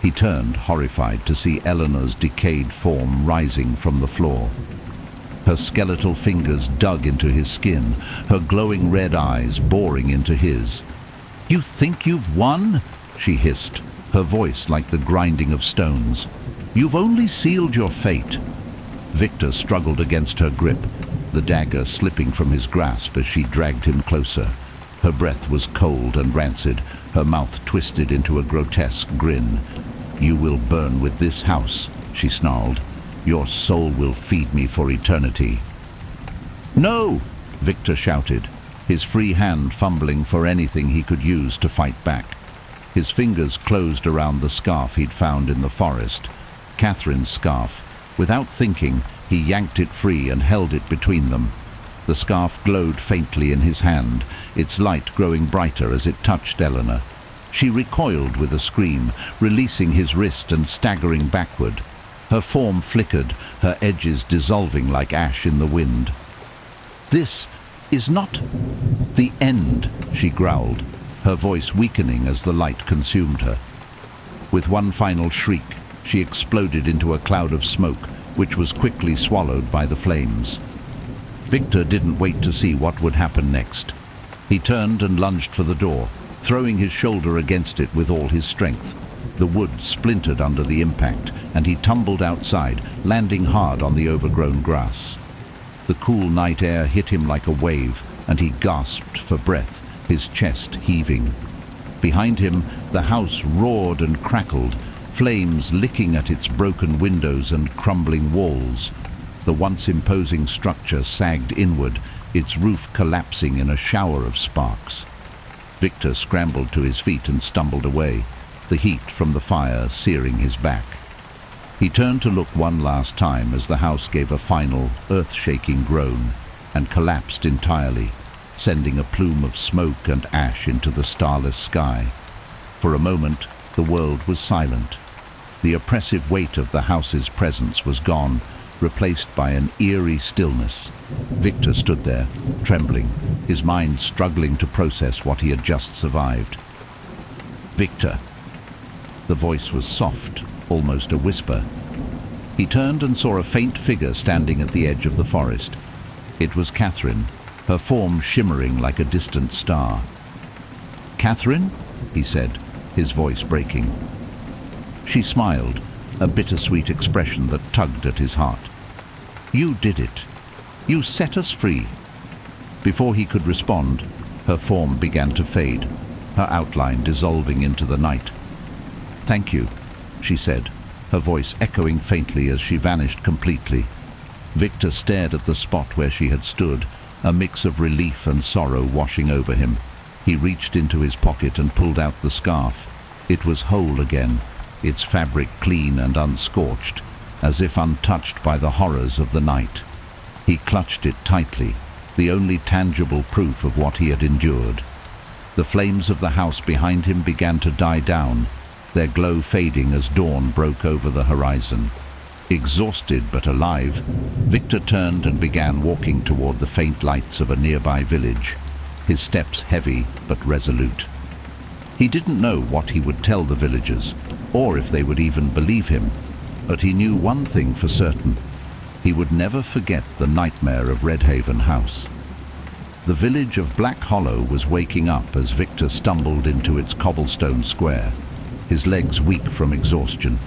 Speaker 1: He turned, horrified, to see Eleanor's decayed form rising from the floor. Her skeletal fingers dug into his skin, her glowing red eyes boring into his. "You think you've won?" she hissed, her voice like the grinding of stones. "You've only sealed your fate." Victor struggled against her grip, the dagger slipping from his grasp as she dragged him closer. Her breath was cold and rancid, her mouth twisted into a grotesque grin. "You will burn with this house," she snarled. "Your soul will feed me for eternity." "No!" Victor shouted, his free hand fumbling for anything he could use to fight back. His fingers closed around the scarf he'd found in the forest, Catherine's scarf. Without thinking, he yanked it free and held it between them. The scarf glowed faintly in his hand, its light growing brighter as it touched Eleanor. She recoiled with a scream, releasing his wrist and staggering backward. Her form flickered, her edges dissolving like ash in the wind. "This is not the end," she growled, her voice weakening as the light consumed her. With one final shriek, she exploded into a cloud of smoke, which was quickly swallowed by the flames. Victor didn't wait to see what would happen next. He turned and lunged for the door, throwing his shoulder against it with all his strength. The wood splintered under the impact, and he tumbled outside, landing hard on the overgrown grass. The cool night air hit him like a wave, and he gasped for breath, his chest heaving. Behind him, the house roared and crackled, flames licking at its broken windows and crumbling walls. The once imposing structure sagged inward, its roof collapsing in a shower of sparks. Victor scrambled to his feet and stumbled away, the heat from the fire searing his back. He turned to look one last time as the house gave a final, earth-shaking groan and collapsed entirely, sending a plume of smoke and ash into the starless sky. For a moment, the world was silent. The oppressive weight of the house's presence was gone, replaced by an eerie stillness. Victor stood there, trembling, his mind struggling to process what he had just survived. "Victor." The voice was soft, almost a whisper. He turned and saw a faint figure standing at the edge of the forest. It was Catherine, her form shimmering like a distant star. "Catherine?" he said, his voice breaking. She smiled, a bittersweet expression that tugged at his heart. "You did it. You set us free." Before he could respond, her form began to fade, her outline dissolving into the night. "Thank you," she said, her voice echoing faintly as she vanished completely. Victor stared at the spot where she had stood, a mix of relief and sorrow washing over him. He reached into his pocket and pulled out the scarf. It was whole again, its fabric clean and unscorched, as if untouched by the horrors of the night. He clutched it tightly, the only tangible proof of what he had endured. The flames of the house behind him began to die down, their glow fading as dawn broke over the horizon. Exhausted but alive, Victor turned and began walking toward the faint lights of a nearby village, his steps heavy but resolute. He didn't know what he would tell the villagers, or if they would even believe him, but he knew one thing for certain. He would never forget the nightmare of Redhaven House. The village of Black Hollow was waking up as Victor stumbled into its cobblestone square, his legs weak from exhaustion.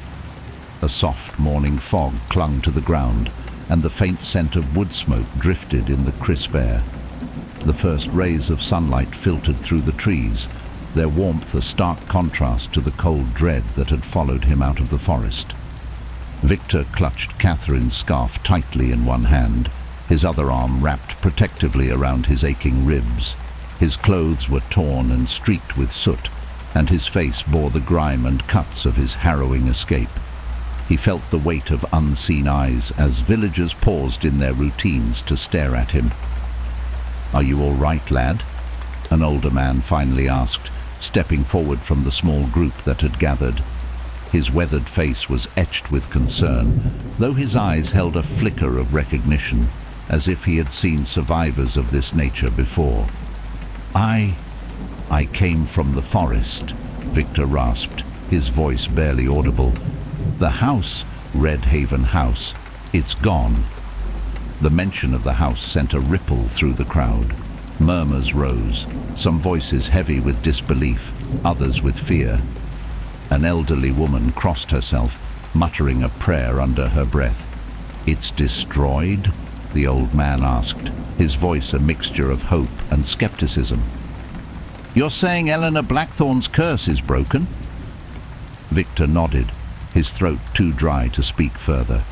Speaker 1: A soft morning fog clung to the ground, and the faint scent of wood smoke drifted in the crisp air. The first rays of sunlight filtered through the trees, their warmth a stark contrast to the cold dread that had followed him out of the forest. Victor clutched Catherine's scarf tightly in one hand, his other arm wrapped protectively around his aching ribs. His clothes were torn and streaked with soot, and his face bore the grime and cuts of his harrowing escape. He felt the weight of unseen eyes as villagers paused in their routines to stare at him. "Are you all right, lad?" an older man finally asked, stepping forward from the small group that had gathered. His weathered face was etched with concern, though his eyes held a flicker of recognition, as if he had seen survivors of this nature before. I came from the forest," Victor rasped, his voice barely audible. "The house, Redhaven House, it's gone." The mention of the house sent a ripple through the crowd. Murmurs rose, some voices heavy with disbelief, others with fear. An elderly woman crossed herself, muttering a prayer under her breath. "It's destroyed?" the old man asked, his voice a mixture of hope and skepticism. "You're saying Eleanor Blackthorn's curse is broken?" Victor nodded, his throat too dry to speak further.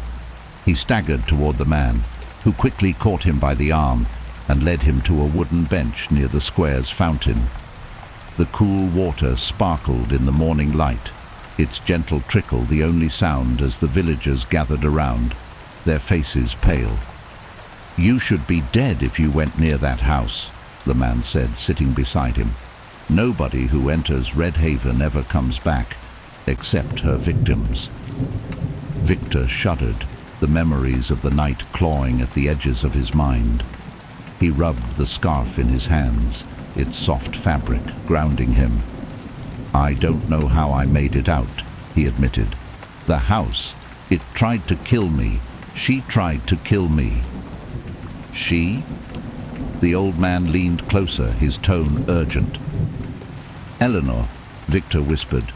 Speaker 1: He staggered toward the man, who quickly caught him by the arm and led him to a wooden bench near the square's fountain. The cool water sparkled in the morning light, its gentle trickle the only sound as the villagers gathered around, their faces pale. "You should be dead if you went near that house," the man said, sitting beside him. "Nobody who enters Redhaven ever comes back, except her victims." Victor shuddered, the memories of the night clawing at the edges of his mind. He rubbed the scarf in his hands, its soft fabric grounding him. "I don't know how I made it out," he admitted. "The house, it tried to kill me. She tried to kill me." "She?" The old man leaned closer, his tone urgent. "Eleanor," Victor whispered.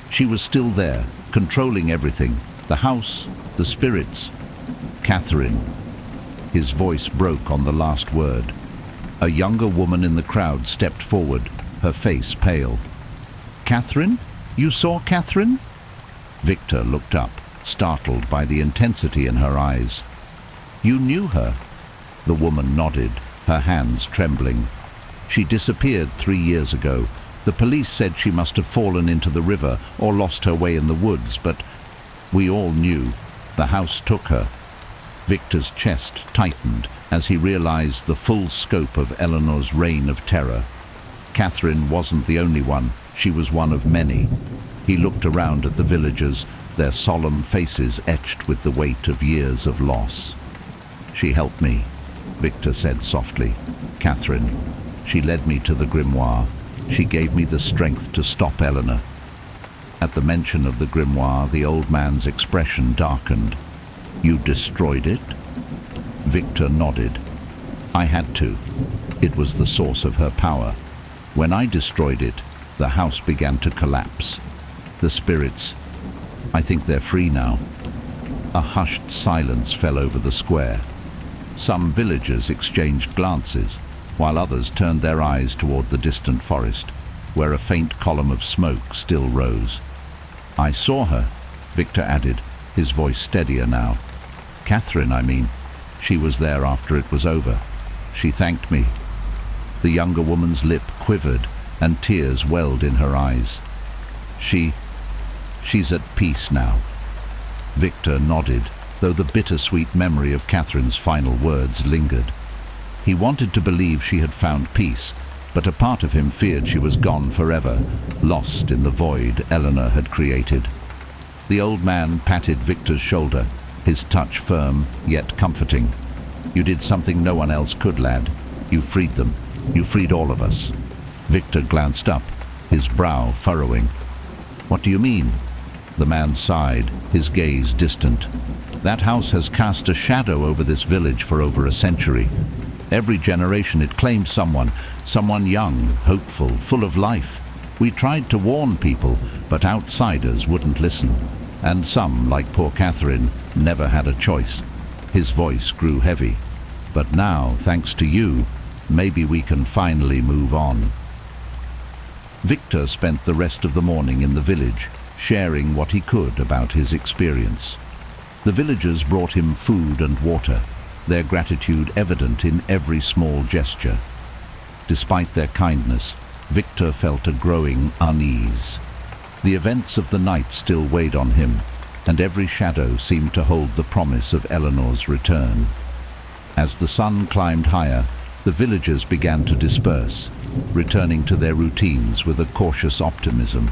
Speaker 1: "She was still there, controlling everything. The house, the spirits. Catherine." His voice broke on the last word. A younger woman in the crowd stepped forward, her face pale. "Catherine? You saw Catherine?" Victor looked up, startled by the intensity in her eyes. "You knew her?" The woman nodded, her hands trembling. "She disappeared 3 years ago. The police said she must have fallen into the river or lost her way in the woods, but we all knew. The house took her." Victor's chest tightened as he realized the full scope of Eleanor's reign of terror. Catherine wasn't the only one, she was one of many. He looked around at the villagers, their solemn faces etched with the weight of years of loss. "She helped me," Victor said softly. "Catherine. She led me to the grimoire. She gave me the strength to stop Eleanor." At the mention of the grimoire, the old man's expression darkened. "You destroyed it?" Victor nodded. "I had to. It was the source of her power. When I destroyed it, the house began to collapse. The spirits, I think they're free now." A hushed silence fell over the square. Some villagers exchanged glances, while others turned their eyes toward the distant forest, where a faint column of smoke still rose. "I saw her," Victor added, his voice steadier now. "Catherine, I mean. She was there after it was over. She thanked me." The younger woman's lip quivered, and tears welled in her eyes. She's at peace now." Victor nodded, though the bittersweet memory of Catherine's final words lingered. He wanted to believe she had found peace, but a part of him feared she was gone forever, lost in the void Eleanor had created. The old man patted Victor's shoulder, his touch firm yet comforting. "You did something no one else could, lad. You freed them. You freed all of us." Victor glanced up, his brow furrowing. "What do you mean?" The man sighed, his gaze distant. "That house has cast a shadow over this village for over a century. Every generation it claimed someone young, hopeful, full of life. We tried to warn people, but outsiders wouldn't listen. And some, like poor Catherine, never had a choice." His voice grew heavy. "But now, thanks to you, maybe we can finally move on." Victor spent the rest of the morning in the village, sharing what he could about his experience. The villagers brought him food and water, their gratitude evident in every small gesture. Despite their kindness, Victor felt a growing unease. The events of the night still weighed on him, and every shadow seemed to hold the promise of Eleanor's return. As the sun climbed higher, the villagers began to disperse, returning to their routines with a cautious optimism.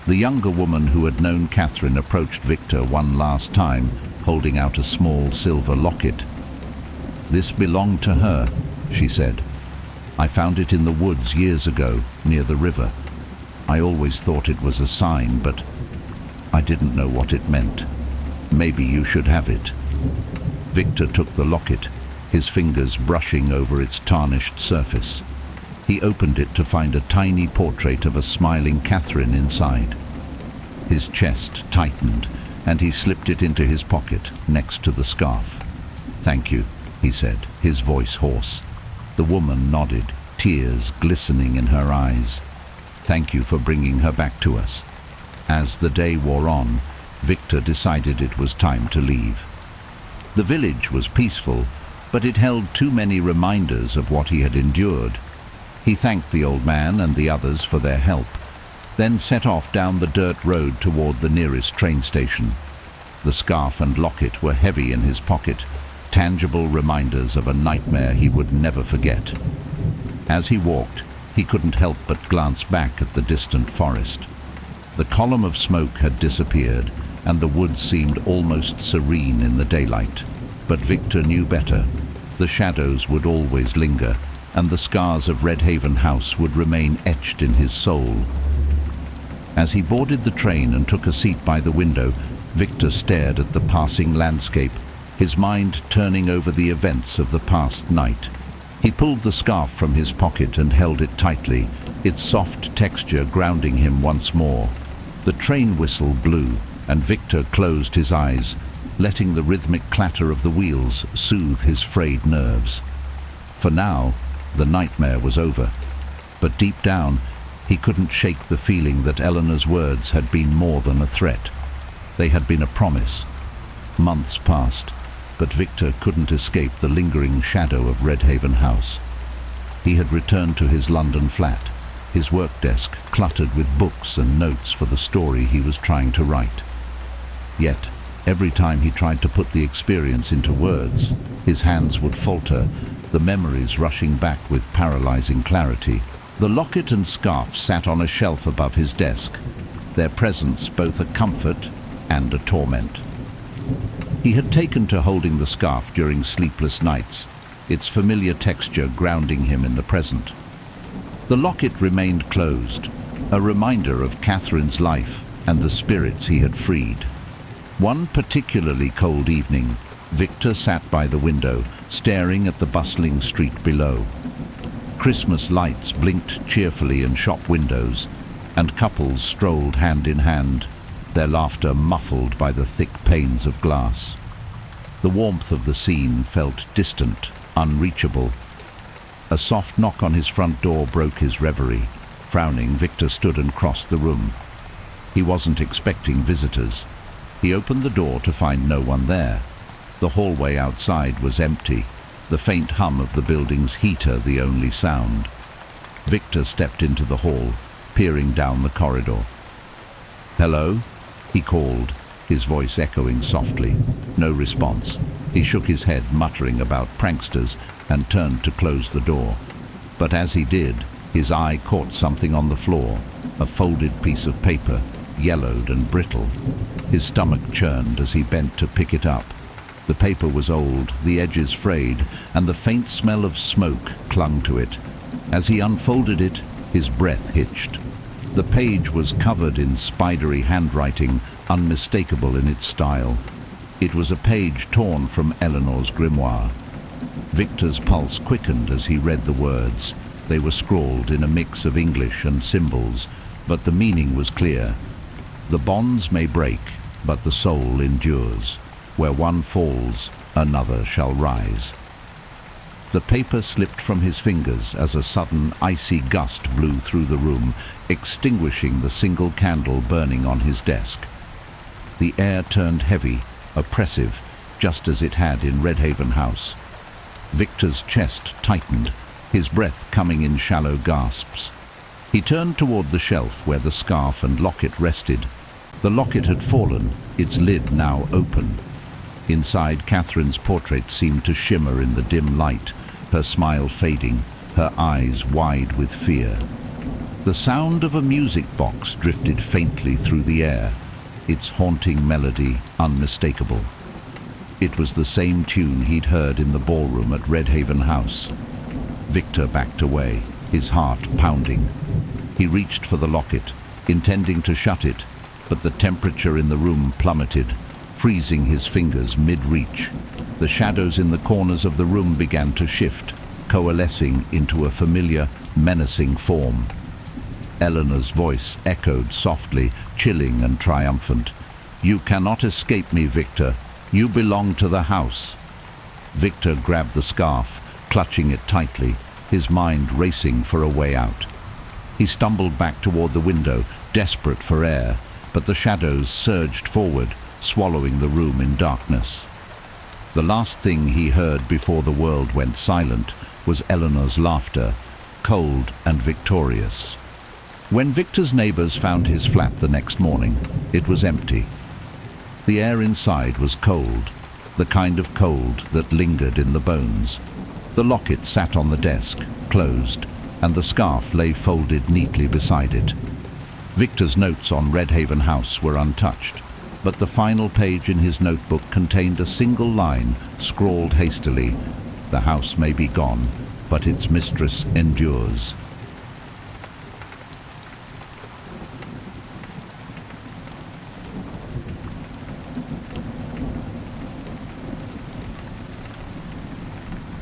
Speaker 1: The younger woman who had known Catherine approached Victor one last time, holding out a small silver locket. "This belonged to her," she said. "I found it in the woods years ago, near the river. I always thought it was a sign, but I didn't know what it meant. Maybe you should have it." Victor took the locket, his fingers brushing over its tarnished surface. He opened it to find a tiny portrait of a smiling Catherine inside. His chest tightened, and he slipped it into his pocket, next to the scarf. "Thank you," he said, his voice hoarse. The woman nodded, tears glistening in her eyes. "Thank you for bringing her back to us." As the day wore on, Victor decided it was time to leave. The village was peaceful, but it held too many reminders of what he had endured. He thanked the old man and the others for their help, then set off down the dirt road toward the nearest train station. The scarf and locket were heavy in his pocket, tangible reminders of a nightmare he would never forget. As he walked, he couldn't help but glance back at the distant forest. The column of smoke had disappeared, and the woods seemed almost serene in the daylight. But Victor knew better. The shadows would always linger, and the scars of Redhaven House would remain etched in his soul. As he boarded the train and took a seat by the window, Victor stared at the passing landscape, his mind turning over the events of the past night. He pulled the scarf from his pocket and held it tightly, its soft texture grounding him once more. The train whistle blew, and Victor closed his eyes, letting the rhythmic clatter of the wheels soothe his frayed nerves. For now, the nightmare was over, but deep down, he couldn't shake the feeling that Eleanor's words had been more than a threat. They had been a promise. Months passed, but Victor couldn't escape the lingering shadow of Redhaven House. He had returned to his London flat, his work desk cluttered with books and notes for the story he was trying to write. Yet, every time he tried to put the experience into words, his hands would falter, the memories rushing back with paralyzing clarity. The locket and scarf sat on a shelf above his desk, their presence both a comfort and a torment. He had taken to holding the scarf during sleepless nights, its familiar texture grounding him in the present. The locket remained closed, a reminder of Catherine's life and the spirits he had freed. One particularly cold evening, Victor sat by the window, staring at the bustling street below. Christmas lights blinked cheerfully in shop windows, and couples strolled hand in hand, their laughter muffled by the thick panes of glass. The warmth of the scene felt distant, unreachable. A soft knock on his front door broke his reverie. Frowning, Victor stood and crossed the room. He wasn't expecting visitors. He opened the door to find no one there. The hallway outside was empty, the faint hum of the building's heater the only sound. Victor stepped into the hall, peering down the corridor. "Hello?" he called, his voice echoing softly. No response. He shook his head, muttering about pranksters, and turned to close the door. But as he did, his eye caught something on the floor, a folded piece of paper, yellowed and brittle. His stomach churned as he bent to pick it up. The paper was old, the edges frayed, and the faint smell of smoke clung to it. As he unfolded it, his breath hitched. The page was covered in spidery handwriting, unmistakable in its style. It was a page torn from Eleanor's grimoire. Victor's pulse quickened as he read the words. They were scrawled in a mix of English and symbols, but the meaning was clear. "The bonds may break, but the soul endures. Where one falls, another shall rise." The paper slipped from his fingers as a sudden icy gust blew through the room, extinguishing the single candle burning on his desk. The air turned heavy, oppressive, just as it had in Redhaven House. Victor's chest tightened, his breath coming in shallow gasps. He turned toward the shelf where the scarf and locket rested. The locket had fallen, its lid now open. Inside, Catherine's portrait seemed to shimmer in the dim light, her smile fading, her eyes wide with fear. The sound of a music box drifted faintly through the air, its haunting melody unmistakable. It was the same tune he'd heard in the ballroom at Redhaven House. Victor backed away, his heart pounding. He reached for the locket, intending to shut it, but the temperature in the room plummeted, freezing his fingers mid-reach. The shadows in the corners of the room began to shift, coalescing into a familiar, menacing form. Eleanor's voice echoed softly, chilling and triumphant. "You cannot escape me, Victor. You belong to the house." Victor grabbed the scarf, clutching it tightly, his mind racing for a way out. He stumbled back toward the window, desperate for air, but the shadows surged forward, swallowing the room in darkness. The last thing he heard before the world went silent was Eleanor's laughter, cold and victorious. When Victor's neighbors found his flat the next morning, it was empty. The air inside was cold, the kind of cold that lingered in the bones. The locket sat on the desk, closed, and the scarf lay folded neatly beside it. Victor's notes on Redhaven House were untouched, but the final page in his notebook contained a single line, scrawled hastily: "The house may be gone, but its mistress endures."